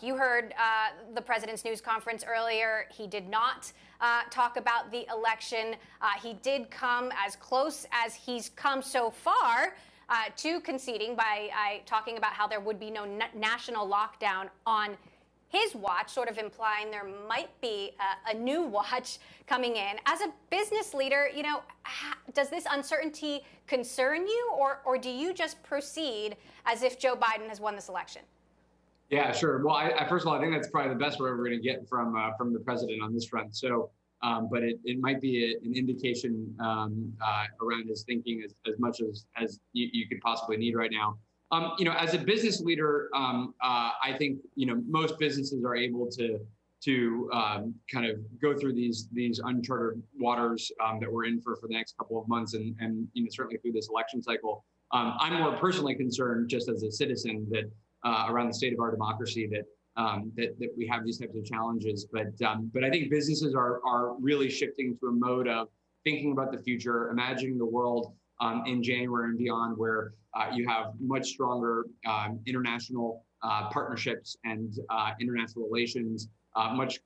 You heard the president's news conference earlier. He did not talk about the election. He did come as close as he's come so far to conceding by talking about how there would be no national lockdown on his watch, sort of implying there might be a new watch coming in. As a business leader, you know, does this uncertainty concern you, or do you just proceed as if Joe Biden has won this election? Yeah, sure. Well, first of all, I think that's probably the best we're ever going to get from the president on this front. So, but it might be an indication around his thinking as much as you could possibly need right now. You know, as a business leader, I think, you know, most businesses are able to kind of go through these uncharted waters that we're in for the next couple of months, and you know, certainly through this election cycle. I'm more personally concerned, just as a citizen, that around the state of our democracy, that we have these types of challenges. But I think businesses are really shifting to a mode of thinking about the future, imagining the world in January and beyond, where you have much stronger international partnerships and international relations, much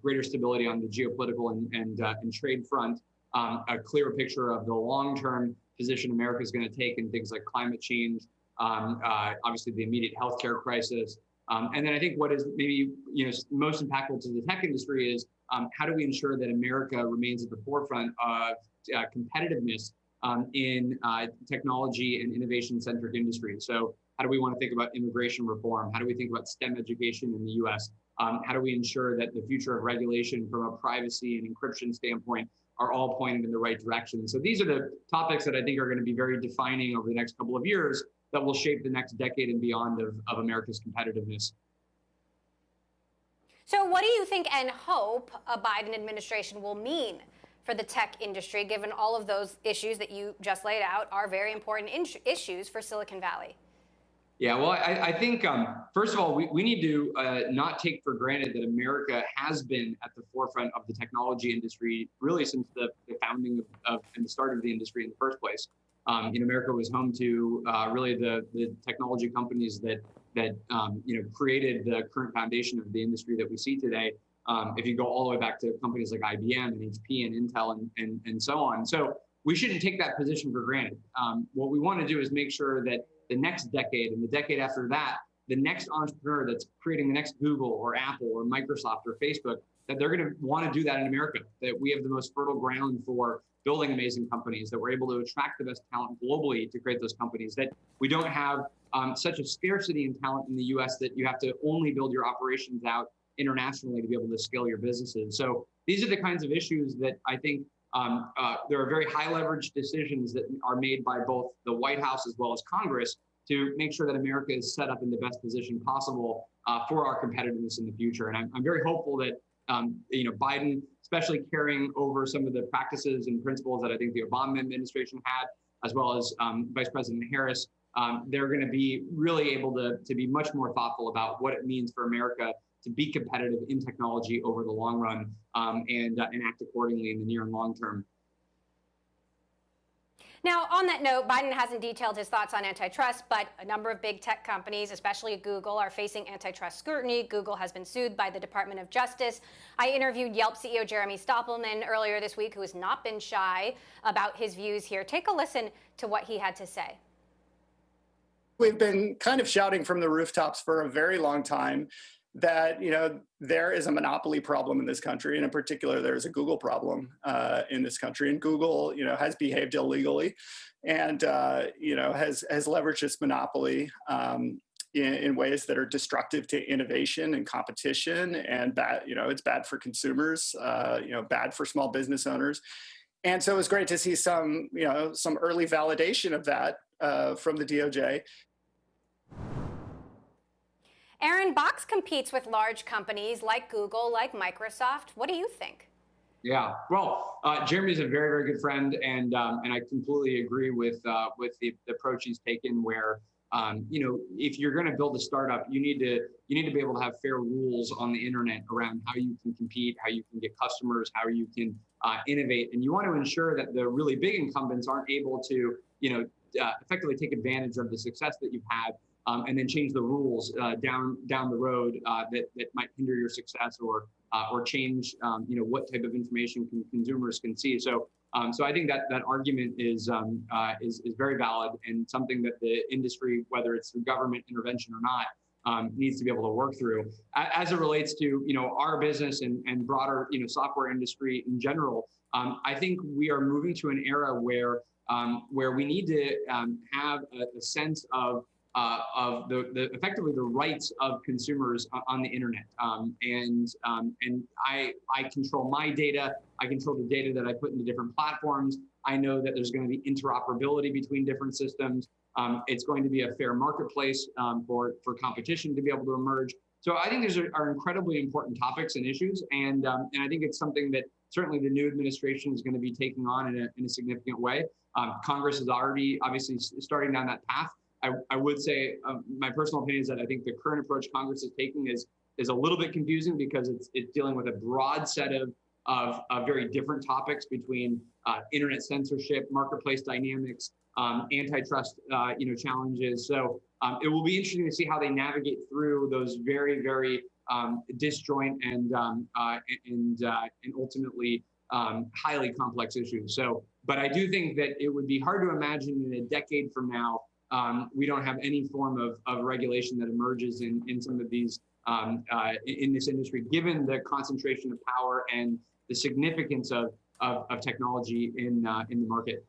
greater stability on the geopolitical and trade front, a clearer picture of the long-term position America is going to take in things like climate change, obviously the immediate healthcare crisis. And then I think what is maybe, you know, most impactful to the tech industry is how do we ensure that America remains at the forefront of competitiveness in technology and innovation-centric industry. So how do we want to think about immigration reform? How do we think about STEM education in the US? How do we ensure that the future of regulation from a privacy and encryption standpoint are all pointed in the right direction? So these are the topics that I think are going to be very defining over the next couple of years that will shape the next decade and beyond of America's competitiveness. So what do you think and hope a Biden administration will mean for the tech industry, given all of those issues that you just laid out are very important issues for Silicon Valley? Yeah, well, I think, first of all, we need to not take for granted that America has been at the forefront of the technology industry really since the founding of and the start of the industry in the first place. America was home to really the technology companies that you know, created the current foundation of the industry that we see today. If you go all the way back to companies like IBM and HP and Intel and so on. So we shouldn't take that position for granted. What we want to do is make sure that the next decade and the decade after that, the next entrepreneur that's creating the next Google or Apple or Microsoft or Facebook, that they're going to want to do that in America, that we have the most fertile ground for building amazing companies, that we're able to attract the best talent globally to create those companies, that we don't have such a scarcity in talent in the US that you have to only build your operations out internationally to be able to scale your businesses. So these are the kinds of issues that I think there are very high leverage decisions that are made by both the White House as well as Congress to make sure that America is set up in the best position possible for our competitiveness in the future. And I'm very hopeful that you know, Biden, especially carrying over some of the practices and principles that I think the Obama administration had, as well as Vice President Harris, they're going to be really able to be much more thoughtful about what it means for America to be competitive in technology over the long run and act accordingly in the near and long term. Now, on that note, Biden hasn't detailed his thoughts on antitrust, but a number of big tech companies, especially Google, are facing antitrust scrutiny. Google has been sued by the Department of Justice. I interviewed Yelp CEO Jeremy Stoppelman earlier this week, who has not been shy about his views here. Take a listen to what he had to say. We've been kind of shouting from the rooftops for a very long time that, you know, there is a monopoly problem in this country, and in particular, there is a Google problem in this country. And Google, you know, has behaved illegally, and you know, has leveraged its monopoly in ways that are destructive to innovation and competition, and bad, you know, it's bad for consumers, you know, bad for small business owners. And so it was great to see some, you know, some early validation of that from the DOJ. Aaron, Box competes with large companies like Google, like Microsoft. What do you think? Yeah, well, Jeremy's a very, very good friend, and I completely agree with the approach he's taken. Where you know, if you're going to build a startup, you need to be able to have fair rules on the internet around how you can compete, how you can get customers, how you can innovate, and you want to ensure that the really big incumbents aren't able to, you know, effectively take advantage of the success that you've had and then change the rules down the road that might hinder your success or change what type of information consumers can see. So I think that argument is very valid and something that the industry, whether it's through government intervention or not, needs to be able to work through. As it relates to our business and broader software industry in general, I think we are moving to an era where we need to have a sense of effectively the rights of consumers on the internet. And I control my data. I control the data that I put into different platforms. I know that there's going to be interoperability between different systems. It's going to be a fair marketplace for competition to be able to emerge. So I think these are incredibly important topics and issues, and I think it's something that certainly the new administration is going to be taking on in a significant way. Congress is already obviously starting down that path. I would say my personal opinion is that I think the current approach Congress is taking is a little bit confusing because it's dealing with a broad set of very different topics between internet censorship, marketplace dynamics, antitrust challenges. So it will be interesting to see how they navigate through those very, very disjoint and ultimately highly complex issues. So, but I do think that it would be hard to imagine in a decade from now we don't have any form of regulation that emerges in some of these in this industry, given the concentration of power and the significance of technology in the market.